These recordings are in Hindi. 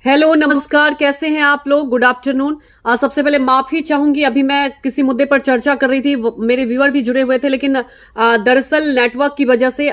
हेलो नमस्कार, कैसे हैं आप लोग। Good afternoon. सबसे पहले माफी चाहूंगी, अभी मैं किसी मुद्दे पर चर्चा कर रही थी, मेरे व्यूअर भी जुड़े हुए थे, लेकिन दरअसल नेटवर्क की वजह से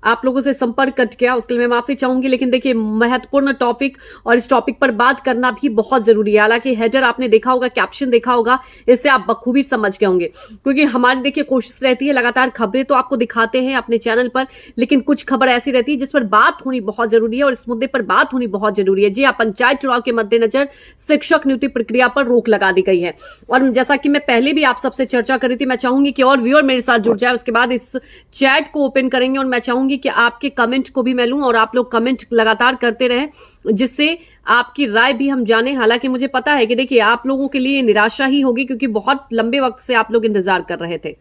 आप लोगों से संपर्क कट गया, उसके लिए मैं माफी चाहूंगी। लेकिन देखिए, महत्वपूर्ण टॉपिक और इस टॉपिक पर बात करना भी बहुत जरूरी है। हालांकि हेडर आपने देखा होगा, कैप्शन देखा होगा, इससे आप बखूबी समझ गए होंगे, क्योंकि हमारी देखिए कोशिश रहती है लगातार खबरें तो आपको दिखाते हैं अपने चैनल पर, लेकिन कुछ खबर ऐसी रहती है जिस पर बात होनी बहुत जरूरी है और इस मुद्दे पर बात होनी बहुत जरूरी है। जी हाँ, पंचायत चुनाव के मद्देनजर शिक्षक नियुक्ति प्रक्रिया पर रोक लगा दी गई है। और जैसा कि मैं पहले भी आप सबसे चर्चा कर रही थी, मैं चाहूंगी कि और व्यूअर मेरे साथ जुड़ जाए, उसके बाद इस चैट को ओपन करेंगे और मैं चाहूंगी कि आपके कमेंट को भी मैं लूं और आप लोग कमेंट लगातार करते रहें, जिससे आपकी राय भी हम जाने। हालांकि मुझे पता है कि देखिए आप लोगों के लिए निराशा ही होगी, क्योंकि बहुत लंबे वक्त से आप लोग इंतजार कर रहे थे।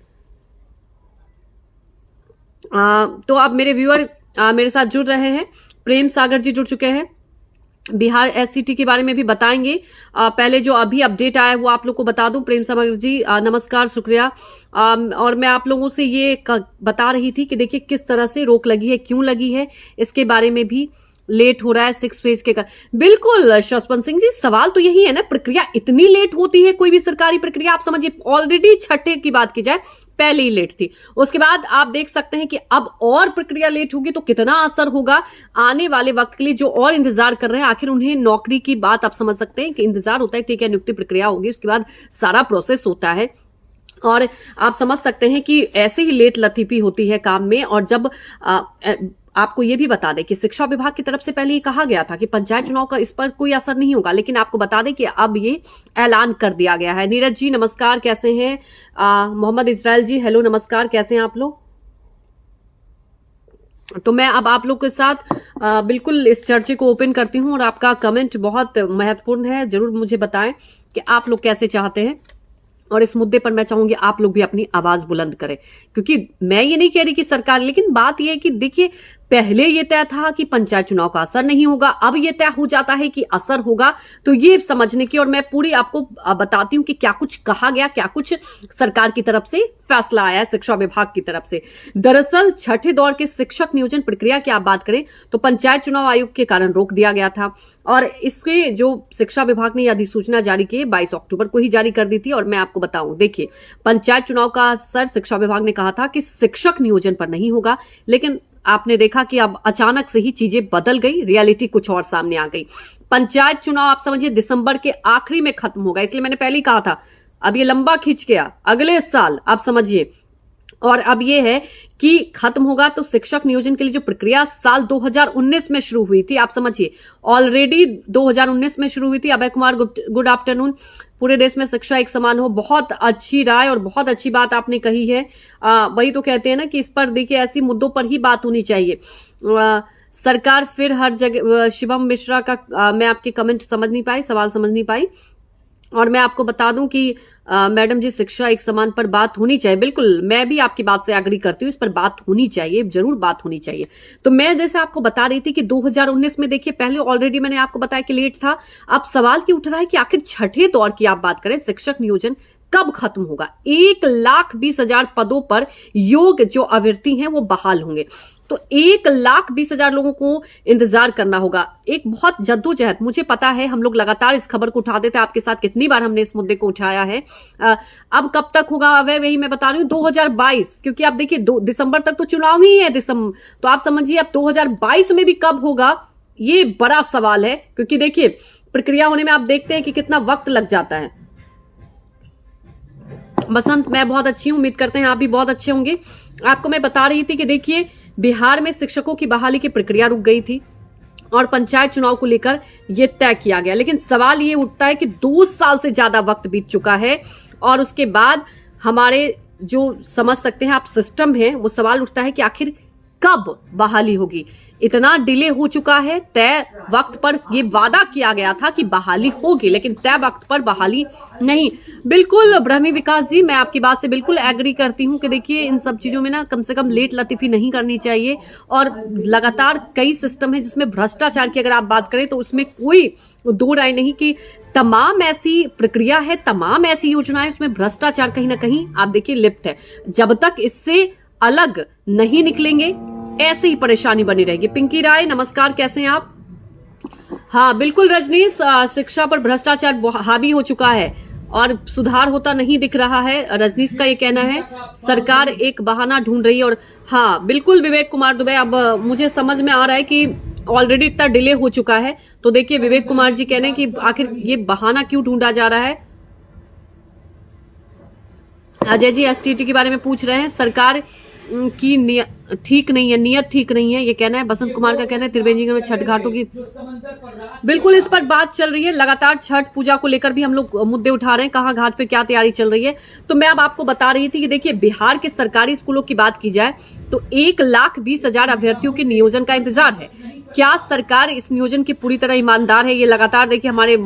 तो अब मेरे व्यूअर मेरे साथ जुड़ रहे हैं। प्रेम सागर जी जुड़ चुके हैं, बिहार एससीटी के बारे में भी बताएंगे। पहले जो अभी अपडेट आया है वो आप लोग को बता दूं। प्रेम सागर जी नमस्कार, शुक्रिया। और मैं आप लोगों से ये बता रही थी कि देखिए किस तरह से रोक लगी है, क्यों लगी है, इसके बारे में भी लेट हो रहा है 6 फेज के बिल्कुल शशवंत सिंह जी, सवाल तो यही है ना, प्रक्रिया इतनी लेट होती है कोई भी सरकारी प्रक्रिया। आप समझिए, ऑलरेडी छठे की बात की जाए, पहले ही लेट थी, उसके बाद आप देख सकते हैं कि अब और प्रक्रिया लेट होगी तो कितना असर होगा आने वाले वक्त के लिए, जो और इंतजार कर रहे हैं। आखिर उन्हें नौकरी की बात आप समझ सकते हैं कि इंतजार होता है, ठीक है, नियुक्ति प्रक्रिया होगी, उसके बाद सारा प्रोसेस होता है, और आप समझ सकते हैं कि ऐसे ही लेट लतीफी होती है काम में। और जब आपको यह भी बता दें कि शिक्षा विभाग की तरफ से पहले ही कहा गया था कि पंचायत चुनाव का इस पर कोई असर नहीं होगा, लेकिन आपको बता दें कि अब ये ऐलान कर दिया गया है। नीरज जी नमस्कार, कैसे हैं। मोहम्मद इजराइल जी हेलो नमस्कार, कैसे हैं आप लोग। तो मैं अब आप लोग के साथ बिल्कुल इस चर्चे को ओपन करती हूं और आपका कमेंट बहुत महत्वपूर्ण है, जरूर मुझे बताएं कि आप लोग कैसे चाहते हैं। और इस मुद्दे पर मैं चाहूंगी आप लोग भी अपनी आवाज बुलंद करें, क्योंकि मैं ये नहीं कह रही कि सरकार, लेकिन बात यह है कि देखिए पहले ये तय था कि पंचायत चुनाव का असर नहीं होगा, अब ये तय हो जाता है कि असर होगा। तो ये समझने की, और मैं पूरी आपको बताती हूं कि क्या कुछ कहा गया, क्या कुछ सरकार की तरफ से फैसला आया है, शिक्षा विभाग की तरफ से। दरअसल छठे दौर के शिक्षक नियोजन प्रक्रिया की आप बात करें तो पंचायत चुनाव आयोग के कारण रोक दिया गया था, और इसके जो शिक्षा विभाग ने अधिसूचना जारी की 22 अक्टूबर को ही जारी कर दी थी। और मैं आपको बताऊं, देखिए पंचायत चुनाव का असर शिक्षा विभाग ने कहा था कि शिक्षक नियोजन पर नहीं होगा, लेकिन आपने देखा कि अब अचानक से ही चीजें बदल गई, रियलिटी कुछ और सामने आ गई। पंचायत चुनाव आप समझिए दिसंबर के आखिरी में खत्म होगा, इसलिए मैंने पहले ही कहा था अब ये लंबा खिंच गया, अगले साल आप समझिए। और अब ये है कि खत्म होगा तो शिक्षक नियोजन के लिए जो प्रक्रिया साल 2019 में शुरू हुई थी, आप समझिए ऑलरेडी 2019 में शुरू हुई थी। Abhay Kumar good afternoon. पूरे देश में शिक्षा एक समान हो, बहुत अच्छी राय और बहुत अच्छी बात आपने कही है। वही तो कहते हैं ना कि इस पर देखिए ऐसी मुद्दों पर ही बात होनी चाहिए। सरकार फिर हर जगह, शिवम मिश्रा का मैं आपके कमेंट समझ नहीं पाई, सवाल समझ नहीं पाई। और मैं आपको बता दूं कि मैडम जी शिक्षा एक समान पर बात होनी चाहिए, बिल्कुल मैं भी आपकी बात से एग्री करती हूँ, इस पर बात होनी चाहिए, जरूर बात होनी चाहिए। तो मैं जैसे आपको बता रही थी कि 2019 में देखिए पहले ऑलरेडी मैंने आपको बताया कि लेट था। अब सवाल की उठ रहा है कि आखिर छठे दौर की आप बात करें, शिक्षक नियोजन कब खत्म होगा। 1,20,000 पदों पर योग्य जो अभ्यर्थी हैं वो बहाल होंगे, तो 1,20,000 लोगों को इंतजार करना होगा। एक बहुत जद्दोजहद, मुझे पता है हम लोग लगातार इस खबर को उठाते थे, आपके साथ कितनी बार हमने इस मुद्दे को उठाया है। अब कब तक होगा वही मैं बता रही हूँ, 2022, क्योंकि आप देखिए दिसंबर तक तो चुनाव ही है, तो आप समझिए अब 2022 में भी कब होगा ये बड़ा सवाल है, क्योंकि देखिए प्रक्रिया होने में आप देखते हैं कि कितना वक्त लग जाता है। बसंत मैं बहुत अच्छी हूं, उम्मीद करते हैं आप भी बहुत अच्छे होंगे। आपको मैं बता रही थी कि देखिए बिहार में शिक्षकों की बहाली की प्रक्रिया रुक गई थी और पंचायत चुनाव को लेकर यह तय किया गया, लेकिन सवाल ये उठता है कि 2 साल से ज्यादा वक्त बीत चुका है और उसके बाद हमारे जो समझ सकते हैं आप सिस्टम है, वो सवाल उठता है कि आखिर कब बहाली होगी। इतना डिले हो चुका है, तय वक्त पर यह वादा किया गया था कि बहाली होगी, लेकिन तय वक्त पर बहाली नहीं। बिल्कुल ब्रह्मी विकास जी, मैं आपकी बात से बिल्कुल एग्री करती हूं कि देखिए इन सब चीजों में ना कम से कम लेट लतीफी नहीं करनी चाहिए। और लगातार कई सिस्टम है जिसमें भ्रष्टाचार की अगर आप बात करें तो उसमें कोई दो राय नहीं कि तमाम ऐसी प्रक्रिया है, तमाम ऐसी योजनाएं, उसमें भ्रष्टाचार कहीं ना कहीं आप देखिए लिप्त है। जब तक इससे अलग नहीं निकलेंगे ऐसे ही परेशानी बनी रहेगी। पिंकी राय नमस्कार, कैसे हैं आप। हाँ बिल्कुल रजनीश, शिक्षा पर भ्रष्टाचार हावी हो चुका है और सुधार होता नहीं दिख रहा है। रजनीश का ये कहना है सरकार एक बहाना ढूंढ रही है। और हाँ बिल्कुल विवेक कुमार दुबे, अब मुझे समझ में आ रहा है कि ऑलरेडी इतना डिले हो चुका है। तो देखिए विवेक कुमार जी कह रहे हैं कि आखिर ये बहाना क्यों ढूंढा जा रहा है। अजय जी एसटीटी के बारे में पूछ रहे हैं, सरकार की ठीक नहीं है, नियत ठीक नहीं है, ये कहना है। बसंत कुमार का कहना है त्रिवेणीगंज में छठ घाटों की बिल्कुल इस पर बात चल रही है। लगातार छठ पूजा को लेकर भी हम लोग मुद्दे उठा रहे हैं, कहाँ घाट पे क्या तैयारी चल रही है। तो मैं अब आपको बता रही थी कि देखिए बिहार के सरकारी स्कूलों की बात की जाए तो 1,20,000 अभ्यर्थियों के नियोजन का इंतजार है। क्या सरकार इस नियोजन की पूरी तरह ईमानदार है? ये लगातार देखिए हमारे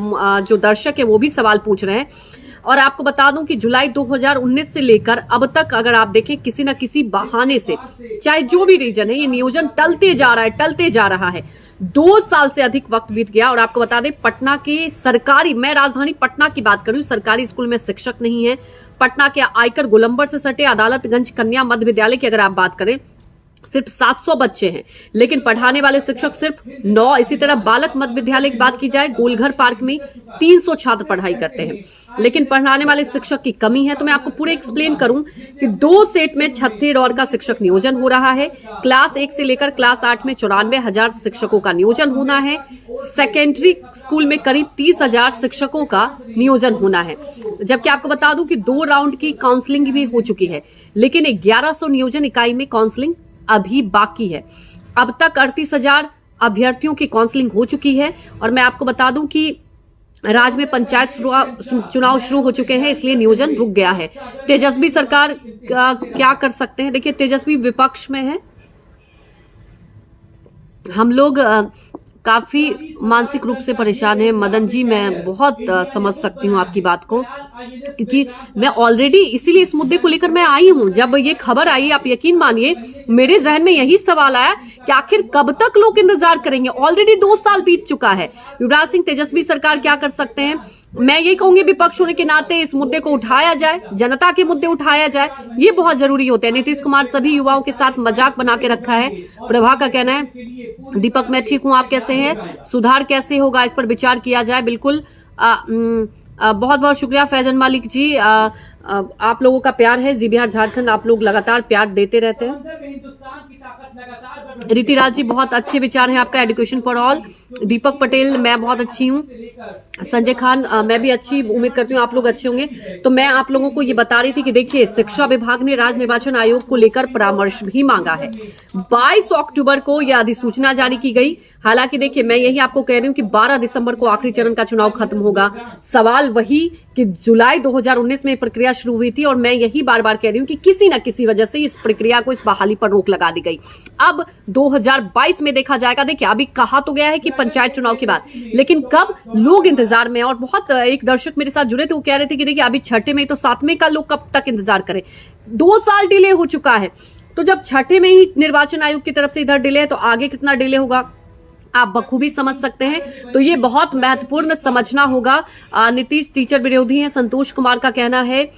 जो दर्शक है वो भी सवाल पूछ रहे हैं। और आपको बता दूं कि जुलाई 2019 से लेकर अब तक अगर आप देखें किसी न किसी बहाने से, चाहे जो भी रीजन है, ये नियोजन टलते जा रहा है। 2 साल से अधिक वक्त बीत गया। और आपको बता दें पटना के सरकारी, मैं राजधानी पटना की बात करूं, सरकारी स्कूल में शिक्षक नहीं है। पटना के आयकर गोलंबर से सटे अदालतगंज कन्या मध्य विद्यालय की अगर आप बात करें सिर्फ 700 बच्चे हैं, लेकिन पढ़ाने वाले शिक्षक सिर्फ 9। इसी तरह बालक मध्य विद्यालय की बात की जाए, गोलघर पार्क में 300 छात्र पढ़ाई करते हैं, लेकिन पढ़ाने वाले शिक्षक की कमी है। तो मैं आपको पूरे एक्सप्लेन करूं कि 2 सेट में 36 और का शिक्षक नियोजन हो रहा है। क्लास 1 से लेकर क्लास 8 में 94,000 शिक्षकों का नियोजन होना है। सेकेंडरी स्कूल में करीब 30,000 शिक्षकों का नियोजन होना है। जबकि आपको बता दूं कि 2 राउंड की काउंसलिंग भी हो चुकी है, लेकिन 1100 नियोजन इकाई में काउंसलिंग अभी बाकी है। अब तक 38,000 अभ्यर्थियों की काउंसलिंग हो चुकी है। और मैं आपको बता दूं कि राज्य में पंचायत चुनाव शुरू हो चुके हैं, इसलिए नियोजन रुक गया है। तेजस्वी सरकार क्या कर सकते हैं? देखिए तेजस्वी विपक्ष में है, हम लोग काफी मानसिक रूप से परेशान है। मदन जी मैं बहुत समझ सकती हूँ आपकी बात को, क्योंकि मैं ऑलरेडी इसीलिए इस मुद्दे को लेकर मैं आई हूँ। जब ये खबर आई, आप यकीन मानिए मेरे जहन में यही सवाल आया कि आखिर कब तक लोग इंतजार करेंगे। ऑलरेडी 2 साल बीत चुका है। युवराज सिंह, तेजस्वी सरकार क्या कर सकते हैं? मैं ये कहूंगी विपक्ष होने के नाते इस मुद्दे को उठाया जाए, जनता के मुद्दे उठाया जाए, ये बहुत जरूरी होते हैं। नीतीश कुमार सभी युवाओं के साथ मजाक बना के रखा है। प्रभा का कहना है दीपक मैं ठीक हूं, आप कैसे हैं? सुधार कैसे होगा, इस पर विचार किया जाए। बिल्कुल बहुत बहुत शुक्रिया फैजन मालिक जी, आप लोगों का प्यार है। जी बिहार झारखंड, आप लोग लगातार प्यार देते रहते हैं। रीतिराज जी बहुत अच्छे विचार हैं आपका, education for all. Deepak Patel मैं बहुत अच्छी हूँ। संजय खान मैं भी अच्छी, उम्मीद करती हूँ आप लोग अच्छे होंगे। तो मैं आप लोगों को ये बता रही थी कि देखिए शिक्षा विभाग ने राज्य निर्वाचन आयोग को लेकर परामर्श भी मांगा है। 22 अक्टूबर को यह अधिसूचना जारी की गई। हालांकि देखिए मैं यही आपको कह रही हूँ कि 12 दिसंबर को आखिरी चरण का चुनाव खत्म होगा। सवाल वही कि जुलाई 2019 में प्रक्रिया शुरू हुई थी और मैं यही बार बार कह रही हूँ कि किसी न किसी वजह से इस प्रक्रिया को, इस बहाली पर रोक लगा दी गई। अब 2022 में देखा जाएगा। देखिए अभी कहा तो गया है कि पंचायत चुनाव के बाद, लेकिन कब, लोग इंतजार में। और बहुत एक दर्शक मेरे साथ जुड़े थे, वो कह रहे थे कि देखिए अभी 6ठे में तो 7वें का लोग कब तक इंतजार करें? 2 साल डिले हो चुका है। तो जब 6ठे में ही निर्वाचन आयोग की तरफ से इधर डिले है तो आगे कितना डिले होगा आप बखूबी समझ सकते हैं। तो ये बहुत महत्वपूर्ण समझना होगा। नीतीश टीचर विरोधी हैं, संतोष कुमार का कहना है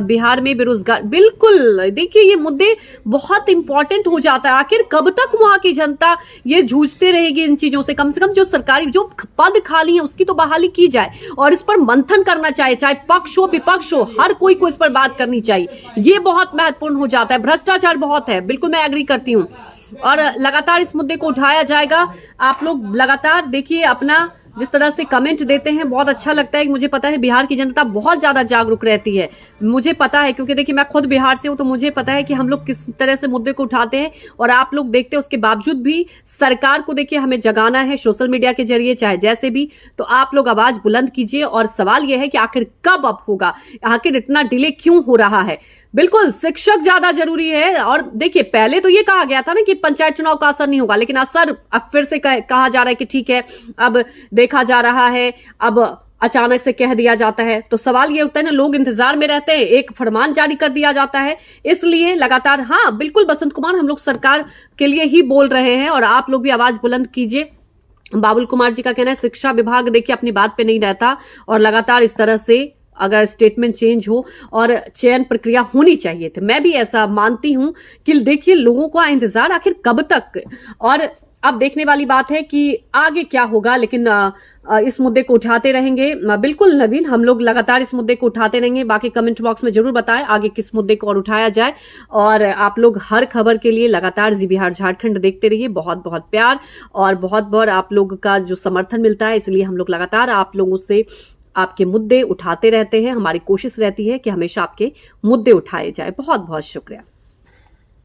बिहार में बेरोजगार। बिल्कुल देखिए ये मुद्दे बहुत इंपॉर्टेंट हो जाता है। आखिर कब तक वहां की जनता ये जूझते रहेगी इन चीजों से? कम से कम जो सरकारी जो पद खाली है उसकी तो बहाली की जाए और इस पर मंथन करना चाहिए, चाहे पक्ष हो विपक्ष हो, हर कोई को इस पर बात करनी चाहिए। ये बहुत महत्वपूर्ण हो जाता है। भ्रष्टाचार बहुत है, बिल्कुल मैं एग्री करती हूँ और लगातार इस मुद्दे को उठाया जाएगा। आप लोग लगातार देखिए अपना जिस तरह से कमेंट देते हैं, बहुत अच्छा लगता है। मुझे पता है बिहार की जनता बहुत ज्यादा जागरूक रहती है, मुझे पता है, क्योंकि देखिए मैं खुद बिहार से हूं तो मुझे पता है कि हम लोग किस तरह से मुद्दे को उठाते हैं और आप लोग देखते हैं। उसके बावजूद भी सरकार को देखिए हमें जगाना है सोशल मीडिया के जरिए, चाहे जैसे भी। तो आप लोग आवाज बुलंद कीजिए और सवाल यह है कि आखिर कब अब होगा, आखिर इतना डिले क्यों हो रहा है? बिल्कुल शिक्षक ज्यादा जरूरी है। और देखिए पहले तो ये कहा गया था ना कि पंचायत चुनाव का असर नहीं होगा, लेकिन असर अब फिर से कहा जा रहा है कि ठीक है अब देखा जा रहा है, अब अचानक से कह दिया जाता है। तो सवाल ये उठता है ना, लोग इंतजार में रहते हैं, एक फरमान जारी कर दिया जाता है, इसलिए लगातार। हाँ बिल्कुल बसंत कुमार, हम लोग सरकार के लिए ही बोल रहे हैं और आप लोग भी आवाज बुलंद कीजिए। बाबुल कुमार जी का कहना है शिक्षा विभाग देखिए अपनी बात पे नहीं रहता और लगातार इस तरह से अगर स्टेटमेंट चेंज हो और चयन प्रक्रिया होनी चाहिए थी। मैं भी ऐसा मानती हूं कि देखिए लोगों का इंतजार आखिर कब तक। और अब देखने वाली बात है कि आगे क्या होगा, लेकिन इस मुद्दे को उठाते रहेंगे। बिल्कुल नवीन, हम लोग लगातार इस मुद्दे को उठाते रहेंगे। बाकी कमेंट बॉक्स में जरूर बताएं आगे किस मुद्दे को और उठाया जाए, और आप लोग हर खबर के लिए लगातार जी बिहार झारखंड देखते रहिए। बहुत बहुत प्यार और बहुत बहुत आप लोग का जो समर्थन मिलता है, इसलिए हम लोग लगातार आप लोगों से आपके मुद्दे उठाते रहते हैं। हमारी कोशिश रहती है कि हमेशा आपके मुद्दे उठाए जाए। बहुत बहुत शुक्रिया।